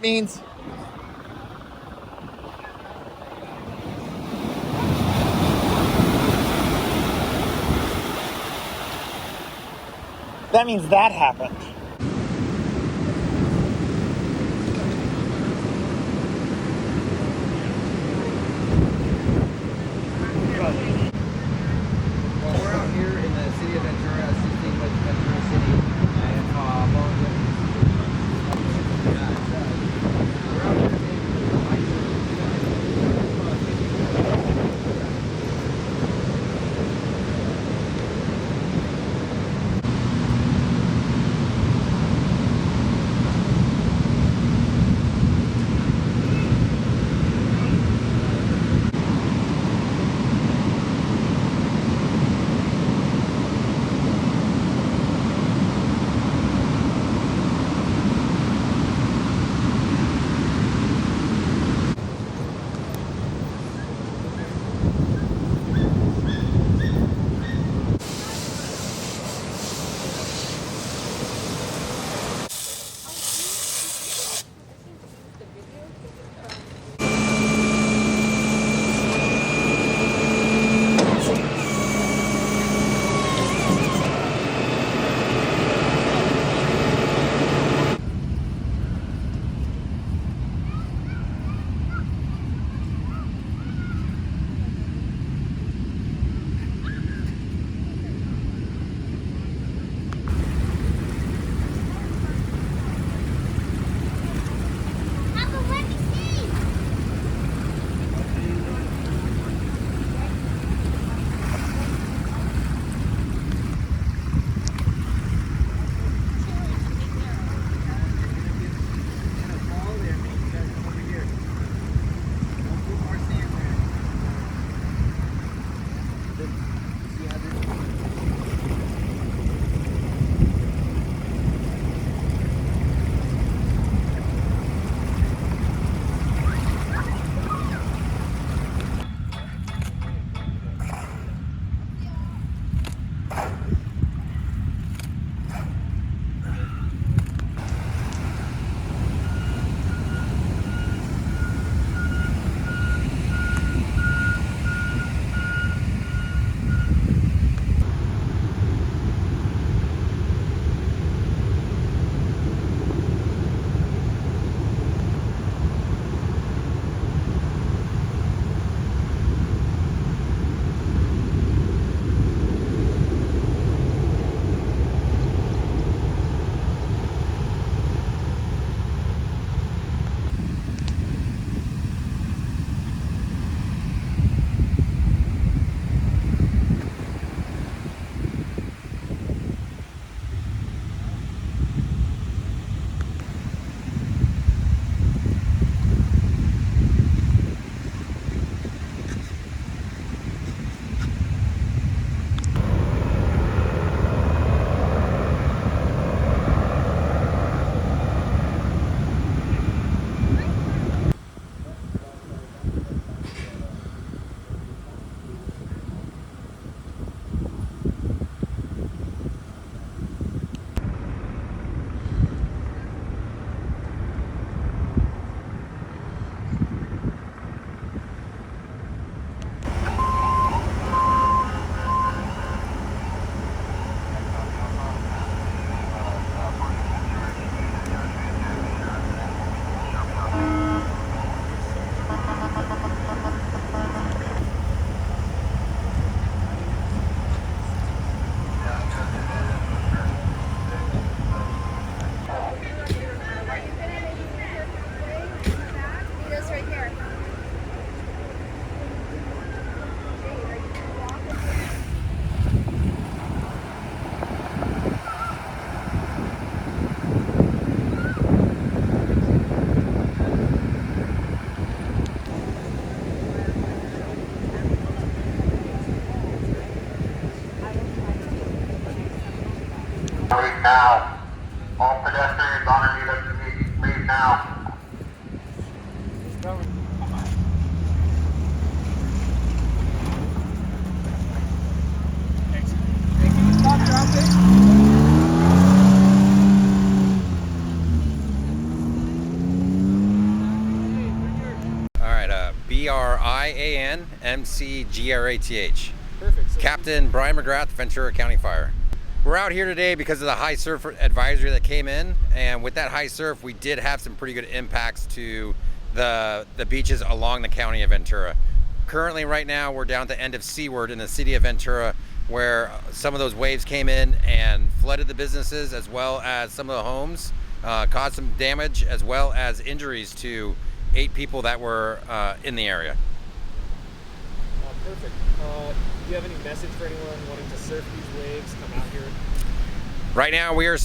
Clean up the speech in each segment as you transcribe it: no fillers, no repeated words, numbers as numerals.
means? That means that happened. Well, we're out here in the city of Ventura, assisting with Ventura City and we're out here Leave now. All pedestrians on Anita, leave now. Stop traffic. BrianMcGrath. Perfect. So Captain Brian McGrath, Ventura County Fire. We're out here today because of the high surf advisory that came in, and with that high surf, we did have some pretty good impacts to the beaches along the county of Ventura. Currently, right now, we're down at the end of Seaward in the city of Ventura, where some of those waves came in and flooded the businesses as well as some of the homes, caused some damage as well as injuries to 8 people that were in the area. Perfect. Do you have any message for anyone wanting to surf these waves, come out here? Right now, we are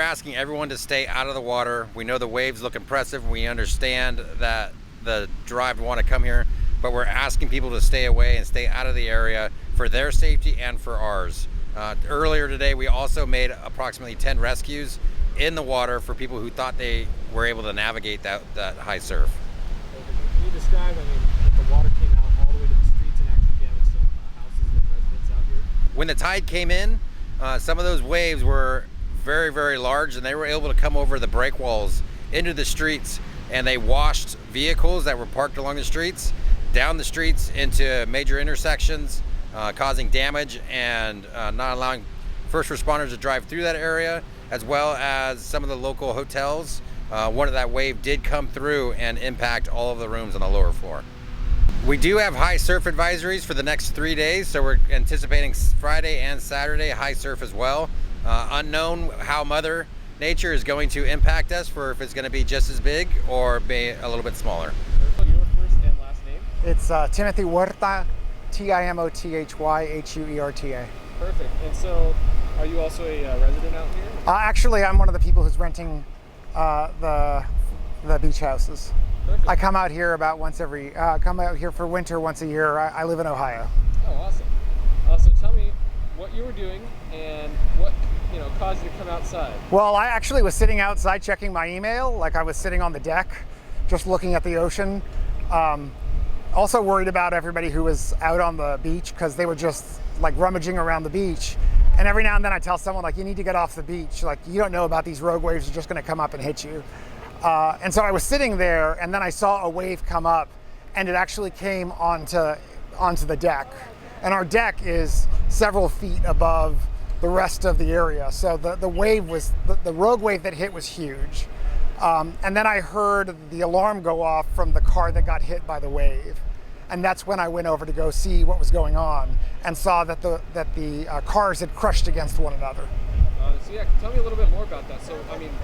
asking everyone to stay out of the water. We know the waves look impressive. We understand that the drive want to come here, but we're asking people to stay away and stay out of the area for their safety and for ours. Earlier today, we also made approximately 10 rescues in the water for people who thought they were able to navigate that high surf. Can you describe, if the water came out all the way to the streets and actually damaged some houses and residents out here? When the tide came in, some of those waves were very, very large, and they were able to come over the break walls into the streets, and they washed vehicles that were parked along the streets, down the streets into major intersections, causing damage and not allowing first responders to drive through that area, as well as some of the local hotels. One of that wave did come through and impact all of the rooms on the lower floor. We do have high surf advisories for the next 3 days, so we're anticipating Friday and Saturday high surf as well. Unknown how Mother Nature is going to impact us, for if it's going to be just as big or be a little bit smaller. Your first and last name? It's Timothy Huerta, Timothyhuerta. Perfect. And so, are you also a resident out here? Actually, I'm one of the people who's renting the beach houses. Perfect. I come out here about come out here for winter once a year. I live in Ohio. Oh, awesome. So tell me what you were doing and what caused you to come outside. Well, I actually was sitting outside checking my email, like I was sitting on the deck, just looking at the ocean. Also worried about everybody who was out on the beach, because they were just like rummaging around the beach. And every now and then I tell someone, like, you need to get off the beach. Like, you don't know about these rogue waves, they're just gonna come up and hit you. And so I was sitting there, and then I saw a wave come up, and it actually came onto the deck. And our deck is several feet above the rest of the area. So the wave was, the rogue wave that hit was huge. And then I heard the alarm go off from the car that got hit by the wave. And that's when I went over to go see what was going on, and saw that the cars had crushed against one another. So yeah, tell me a little bit more about that. So,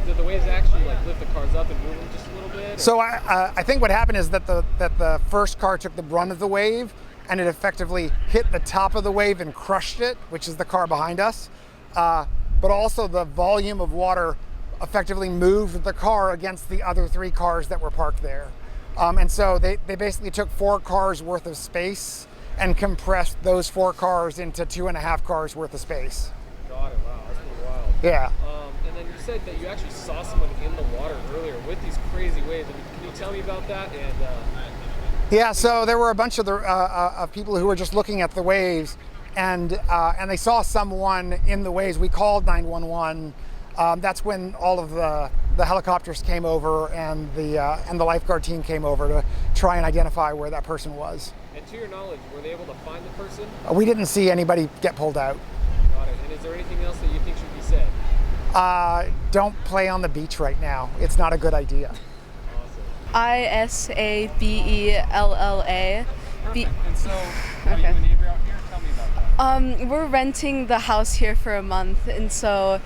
did the waves actually lift the cars up and move them just a little bit? So I think what happened is that the first car took the brunt of the wave, and it effectively hit the top of the wave and crushed it, which is the car behind us. But also the volume of water effectively moved the car against the other 3 cars that were parked there. And so they basically took 4 cars worth of space and compressed those 4 cars into 2.5 cars worth of space. Got it. Wow, that's pretty wild. Yeah. And then you said that you actually saw someone in the water earlier with these crazy waves. Can you tell me about that? And yeah, so there were a bunch of people who were just looking at the waves, and they saw someone in the waves. We called 911. That's when all of the helicopters came over, and the lifeguard team came over to try and identify where that person was. And to your knowledge, were they able to find the person? We didn't see anybody get pulled out. Got it. And is there anything else that you think should be said? Don't play on the beach right now. It's not a good idea. Isabella. Perfect. And so, are you a neighbor out here? Tell me about that. We're renting the house here for a month, and so,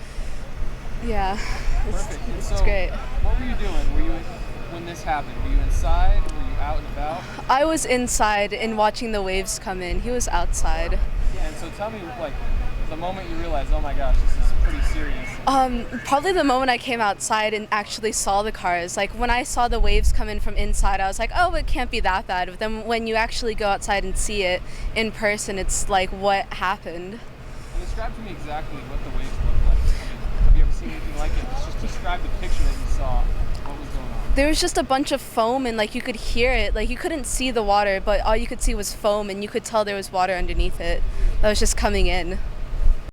yeah, it's great. What were you doing? When this happened? Were you inside? Were you out and about? I was inside and watching the waves come in. He was outside. And so tell me, the moment you realized, oh my gosh, this is pretty serious. Probably the moment I came outside and actually saw the cars. Like, when I saw the waves come in from inside, I was like, oh, it can't be that bad. But then when you actually go outside and see it in person, it's like, what happened? And describe to me exactly what the waves look like. Have you ever seen anything like it? Let's just describe the picture that you saw. What was going on? There was just a bunch of foam, and you could hear it. You couldn't see the water, but all you could see was foam, and you could tell there was water underneath it that was just coming in.